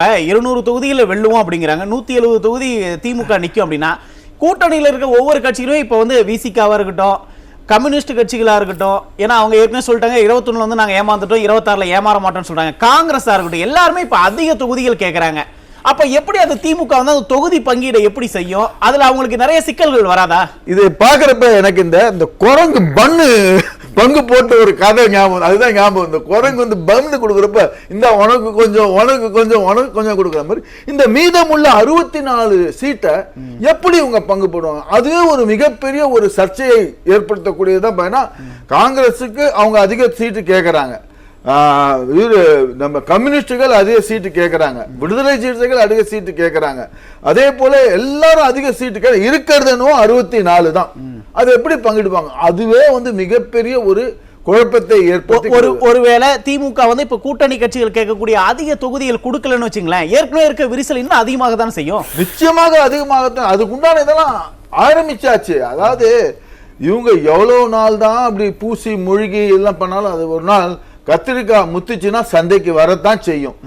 200 தொகுதிகளை வெல்லுவோம் அப்படிங்கிறாங்க. 170 தொகுதி திமுக நிக்கும் அப்படின்னா கூட்டணியில் இருக்க ஒவ்வொரு கட்சிகளுமே இப்போ வந்து விசிகாவா இருக்கட்டும், கம்யூனிஸ்ட் கட்சிகளா இருக்கட்டும், ஏன்னா அவங்க ஏற்கனவே சொல்லிட்டாங்க 21 வந்து நாங்க ஏமாந்துட்டோம், 26ல ஏமாற மாட்டோம்னு சொல்றாங்க. காங்கிரஸா இருக்கட்டும், எல்லாருமே இப்ப அதிக தொகுதிகள் கேட்கறாங்க. அப்ப எப்படி அது திமுக வந்து அந்த தொகுதி பங்கீடை எப்படி செய்யும்? அதுல அவங்களுக்கு நிறைய சிக்கல்கள் வராதா? இதை பாக்குறப்ப எனக்கு இந்த குரங்கு பங்கு போட்டு ஒரு கதை ஞாபகம், அதுதான் ஞாபகம். இந்த குரங்கு வந்து பன்னு கொடுக்குறப்ப இந்த உனக்கு கொஞ்சம் உனக்கு கொஞ்சம் உனக்கு கொஞ்சம் கொடுக்குற மாதிரி இந்த மீதமுள்ள 64 சீட்டை எப்படி இவங்க பங்கு போடுவாங்க? அதுவே ஒரு மிகப்பெரிய ஒரு சர்ச்சையை ஏற்படுத்தக்கூடியதான். ஏன்னா காங்கிரஸுக்கு அவங்க அதிக சீட்டு கேட்கறாங்க, நம்ம கம்யூனிஸ்டுகள் அதிக சீட்டு கேட்கறாங்க, விடுதலை சிறுத்தைகள் அதிக சீட்டு கேட்கறாங்க, அதே போல எல்லாரும் அதிக சீட்டு இருக்கிறது 64 தான். அது எப்படி பங்கிடுவாங்க? அதுவே வந்து மிகப்பெரிய ஒரு குழப்பத்தை ஏற்படுத்தி, ஒருவேளை திமுக வந்து இப்ப கூட்டணி கட்சிகள் கேட்கக்கூடிய அதிக தொகுதிகள் கொடுக்கலன்னு வச்சுங்களேன், ஏற்கனவே இருக்க விரிசல் இன்னும் அதிகமாக தான் செய்யும். நிச்சயமாக அதிகமாகத்தான். அதுக்குண்டான இதெல்லாம் ஆரம்பிச்சாச்சு. அதாவது இவங்க எவ்வளவு நாள் தான் அப்படி பூசி மூழ்கி எல்லாம் பண்ணாலும் அது ஒரு நாள் கத்திரிக்காய் முத்துச்சுன்னா சந்தைக்கு வரத்தான் செய்யும்.